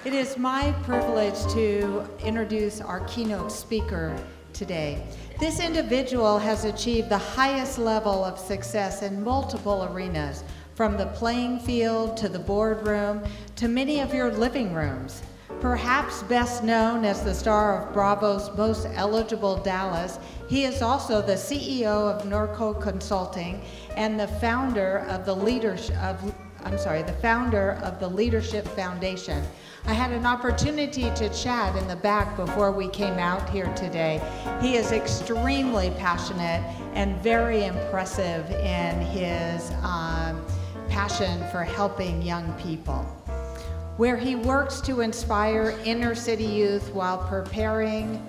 It is my privilege to introduce our keynote speaker today. This individual has achieved the highest level of success in multiple arenas, from the playing field to the boardroom to many of your living rooms. Perhaps best known as the star of Bravo's Most Eligible Dallas, he is also the CEO of Nordgren Consulting and the founder of the Leadership Foundation. I had an opportunity to chat in the back before we came out here today. He is extremely passionate and very impressive in his passion for helping young people, where he works to inspire inner city youth while preparing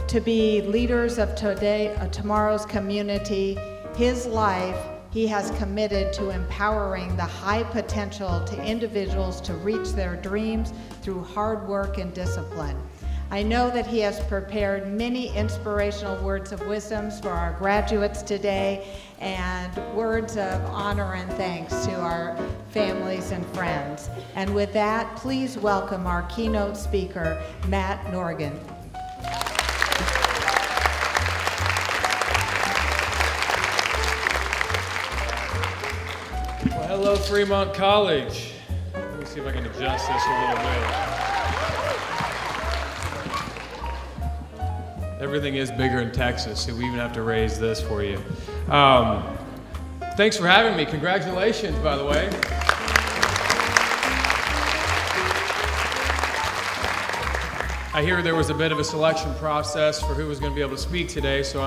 to be leaders of tomorrow's community. His life, he has committed to empowering the high potential to individuals to reach their dreams through hard work and discipline. I know that he has prepared many inspirational words of wisdom for our graduates today and words of honor and thanks to our families and friends. And with that, please welcome our keynote speaker, Matt Nordgren. Well, hello, Fremont College. Let me see if I can adjust this a little bit. Everything is bigger in Texas, so we even have to raise this for you. Thanks for having me. Congratulations, by the way. I hear there was a bit of a selection process for who was going to be able to speak today, so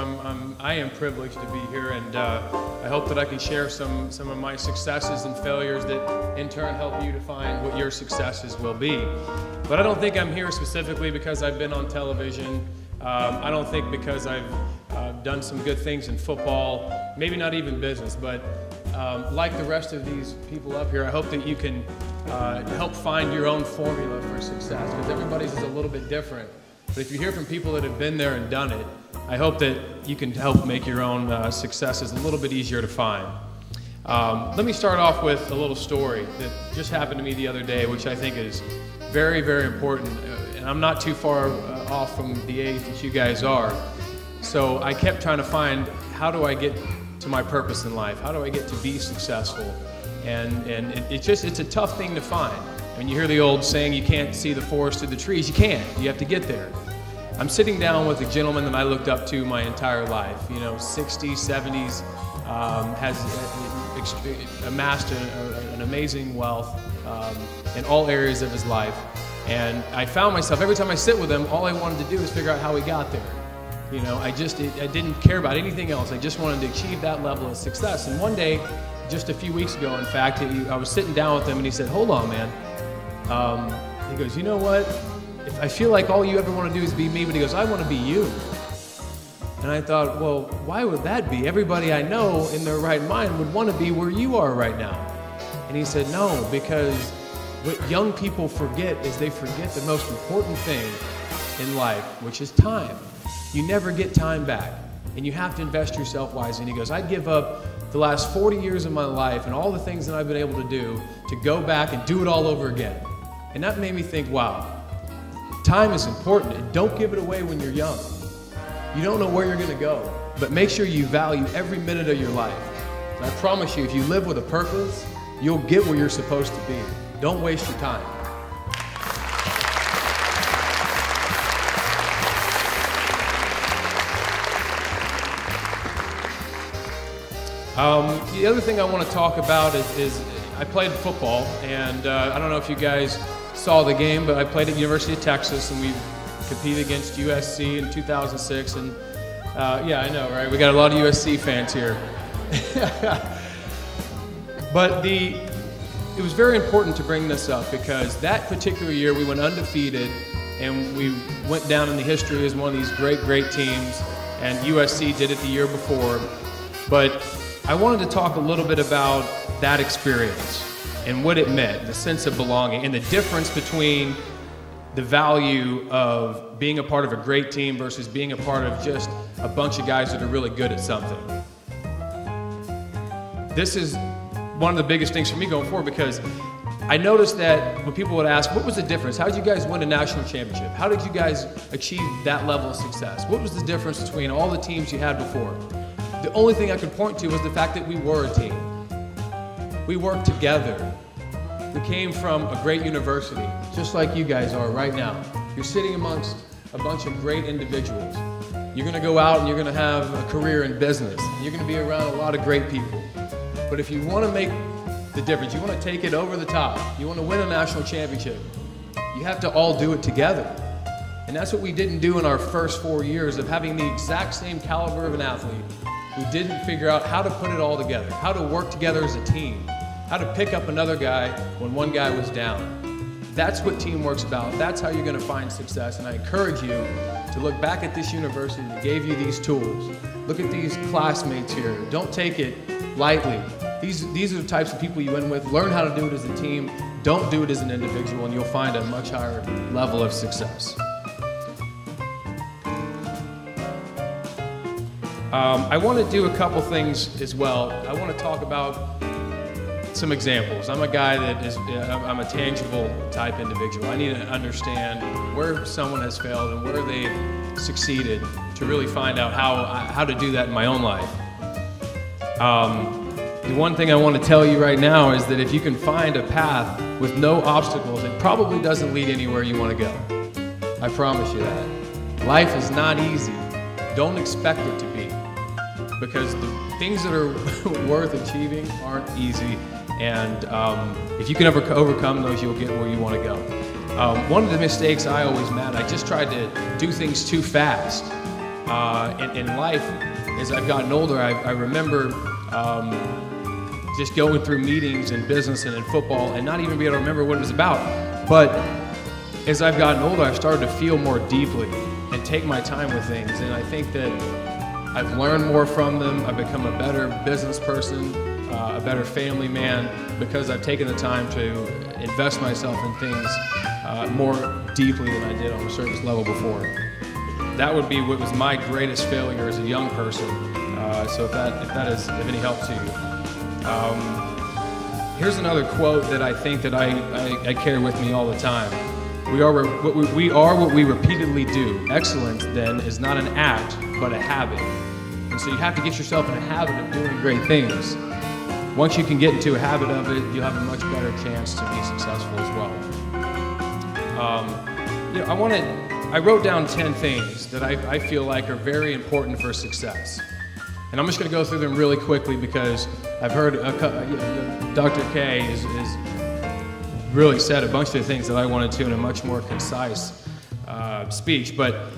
I am privileged to be here, and I hope that I can share some of my successes and failures that in turn help you define what your successes will be. But I don't think I'm here specifically because I've been on television. I don't think because I've done some good things in football, maybe not even business, but like the rest of these people up here, I hope that you can help find your own formula for success, because everybody's is a little bit different. But if you hear from people that have been there and done it, I hope that you can help make your own successes a little bit easier to find. Let me start off with a little story that just happened to me the other day, which I think is very, very important. And I'm not too far off from the age that you guys are. So I kept trying to find, how do I get to my purpose in life? How do I get to be successful? And it's a tough thing to find. When you hear the old saying, you can't see the forest through the trees, you can't. You have to get there. I'm sitting down with a gentleman that I looked up to my entire life. You know, 60s, 70s, has amassed an amazing wealth in all areas of his life. And I found myself, every time I sit with him, all I wanted to do is figure out how he got there. You know, I didn't care about anything else. I just wanted to achieve that level of success. And one day, just a few weeks ago, in fact, I was sitting down with him and he said, hold on, man. He goes, you know what? I feel like all you ever want to do is be me, but he goes, I want to be you. And I thought, well, why would that be? Everybody I know in their right mind would want to be where you are right now. And he said, no, because what young people forget is they forget the most important thing in life, which is time. You never get time back, and you have to invest yourself wisely. And he goes, I'd give up the last 40 years of my life and all the things that I've been able to do to go back and do it all over again. And that made me think, wow, time is important, and don't give it away when you're young. You don't know where you're going to go, but make sure you value every minute of your life. And I promise you, if you live with a purpose, you'll get where you're supposed to be. Don't waste your time. The other thing I want to talk about is I played football, and I don't know if you guys saw the game, but I played at University of Texas, and we competed against USC in 2006, and yeah, I know, right? We got a lot of USC fans here. But it was very important to bring this up because that particular year we went undefeated, and we went down in the history as one of these great, great teams, and USC did it the year before. But I wanted to talk a little bit about that experience and what it meant, the sense of belonging, and the difference between the value of being a part of a great team versus being a part of just a bunch of guys that are really good at something. This is one of the biggest things for me going forward, because I noticed that when people would ask, what was the difference? How did you guys win a national championship? How did you guys achieve that level of success? What was the difference between all the teams you had before? The only thing I could point to was the fact that we were a team. We worked together. We came from a great university, just like you guys are right now. You're sitting amongst a bunch of great individuals. You're gonna go out and you're gonna have a career in business. You're gonna be around a lot of great people. But if you wanna make the difference, you wanna take it over the top, you wanna win a national championship, you have to all do it together. And that's what we didn't do in our first 4 years of having the exact same caliber of an athlete. We didn't figure out how to put it all together, how to work together as a team, how to pick up another guy when one guy was down. That's what teamwork's about. That's how you're gonna find success. And I encourage you to look back at this university that gave you these tools. Look at these classmates here. Don't take it lightly. These are the types of people you win with. Learn how to do it as a team. Don't do it as an individual, and you'll find a much higher level of success. I want to do a couple things as well. I want to talk about some examples. I'm a guy that is, I'm a tangible type individual. I need to understand where someone has failed and where they succeeded to really find out how to do that in my own life. The one thing I want to tell you right now is that if you can find a path with no obstacles, it probably doesn't lead anywhere you want to go. I promise you that. Life is not easy. Don't expect it to be, because the things that are worth achieving aren't easy. And if you can ever overcome those, you'll get where you want to go. One of the mistakes I always made, I just tried to do things too fast. In life, as I've gotten older, I remember just going through meetings in business and in football and not even being able to remember what it was about. But as I've gotten older, I've started to feel more deeply and take my time with things. And I think that I've learned more from them. I've become a better business person, a better family man, because I've taken the time to invest myself in things more deeply than I did on a surface level before. That would be what was my greatest failure as a young person. So if that is of any help to you. Here's another quote that I think that I carry with me all the time. We are what we repeatedly do. Excellence, then, is not an act, but a habit. And so you have to get yourself in a habit of doing great things. Once you can get into a habit of it, you'll have a much better chance to be successful as well. I wrote down 10 things that I feel like are very important for success. And I'm just going to go through them really quickly because I've heard Dr. K has really said a bunch of things that I wanted to in a much more concise speech. But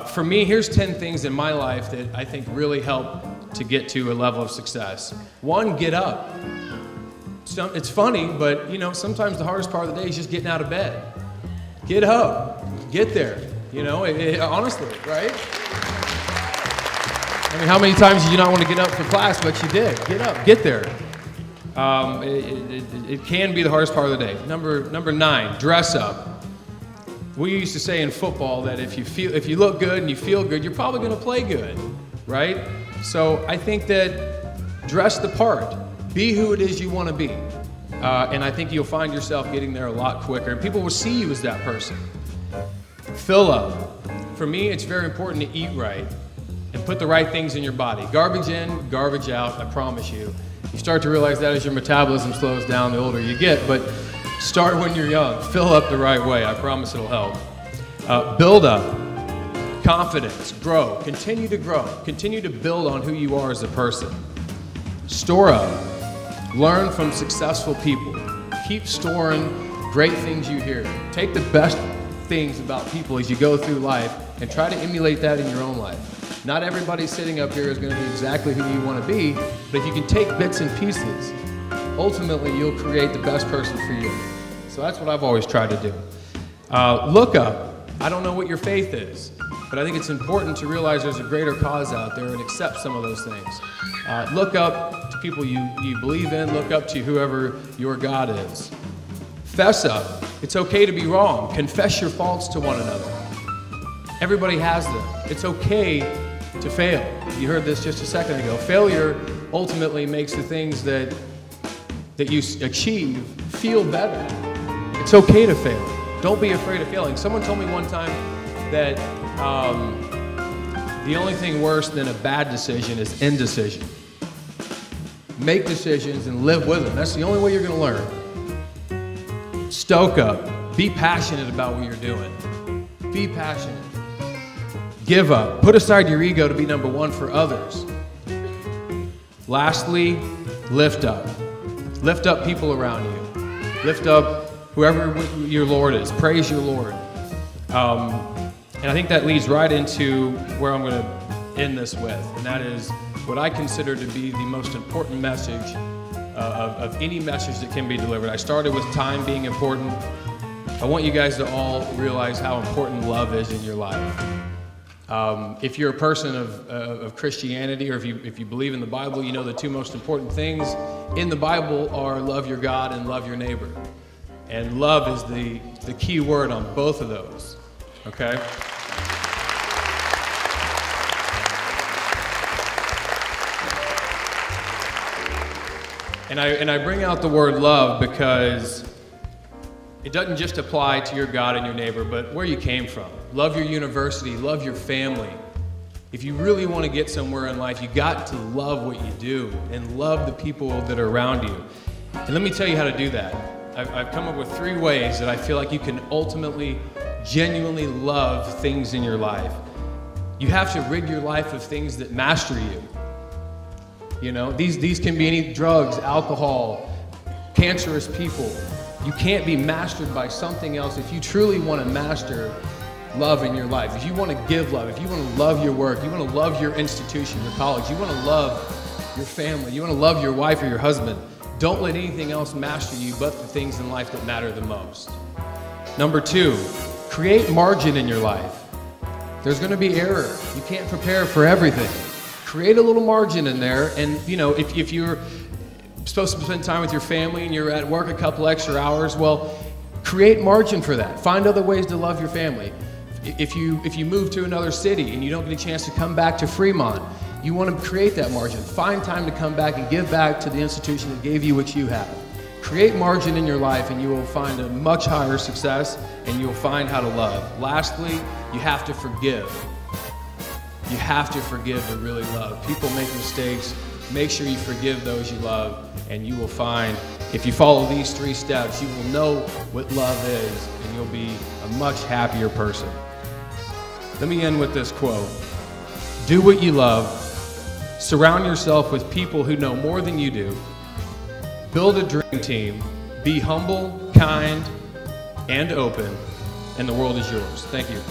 for me, here's 10 things in my life that I think really help to get to a level of success. One, get up. It's funny, but sometimes the hardest part of the day is just getting out of bed. Get up, get there. Honestly, right? I mean, how many times did you not want to get up for class, but you did? Get up, get there. It can be the hardest part of the day. Number 9, dress up. We used to say in football that if you look good and you feel good, you're probably going to play good, right? So I think that dress the part. Be who it is you want to be. And I think you'll find yourself getting there a lot quicker. And people will see you as that person. Fill up. For me, it's very important to eat right and put the right things in your body. Garbage in, garbage out, I promise you. You start to realize that as your metabolism slows down the older you get, but start when you're young. Fill up the right way. I promise it'll help. Build up. Confidence. Grow. Continue to grow. Continue to build on who you are as a person. Store up. Learn from successful people. Keep storing great things you hear. Take the best things about people as you go through life and try to emulate that in your own life. Not everybody sitting up here is going to be exactly who you want to be, but if you can take bits and pieces, ultimately you'll create the best person for you. So that's what I've always tried to do. Look up. I don't know what your faith is, but I think it's important to realize there's a greater cause out there and accept some of those things. Look up to people you believe in. Look up to whoever your God is. Fess up. It's okay to be wrong. Confess your faults to one another. Everybody has them. It's okay to fail. You heard this just a second ago. Failure ultimately makes the things that that you achieve feel better. It's okay to fail. Don't be afraid of failing. Someone told me one time that the only thing worse than a bad decision is indecision. Make decisions and live with them. That's the only way you're going to learn. Stoke up. Be passionate about what you're doing. Be passionate. Give up. Put aside your ego to be number one for others. Lastly, lift up. Lift up people around you. Lift up whoever your Lord is. Praise your Lord. And I think that leads right into where I'm going to end this with, and that is what I consider to be the most important message of any message that can be delivered. I started with time being important. I want you guys to all realize how important love is in your life. If you're a person of Christianity, or if you believe in the Bible, you know the two most important things in the Bible are love your God and love your neighbor. And love is the key word on both of those, okay? And I bring out the word love because it doesn't just apply to your God and your neighbor, but where you came from. Love your university, love your family. If you really want to get somewhere in life, you got to love what you do and love the people that are around you. And let me tell you how to do that. I've come up with 3 ways that I feel like you can ultimately, genuinely love things in your life. You have to rid your life of things that master you. You know, these can be any drugs, alcohol, cancerous people. You can't be mastered by something else if you truly want to master love in your life. If you want to give love, if you want to love your work, you want to love your institution, your college, you want to love your family, you want to love your wife or your husband, don't let anything else master you but the things in life that matter the most. Number 2, create margin in your life. There's going to be error. You can't prepare for everything. Create a little margin in there, and you know, if you're supposed to spend time with your family and you're at work a couple extra hours, well, create margin for that. Find other ways to love your family. If you move to another city and you don't get a chance to come back to Fremont, you want to create that margin. Find time to come back and give back to the institution that gave you what you have. Create margin in your life and you will find a much higher success, and you'll find how to love. Lastly, you have to forgive. You have to forgive to really love. People make mistakes. Make sure you forgive those you love, and you will find, if you follow these 3 steps, you will know what love is, and you'll be a much happier person. Let me end with this quote. Do what you love. Surround yourself with people who know more than you do. Build a dream team. Be humble, kind, and open, and the world is yours. Thank you.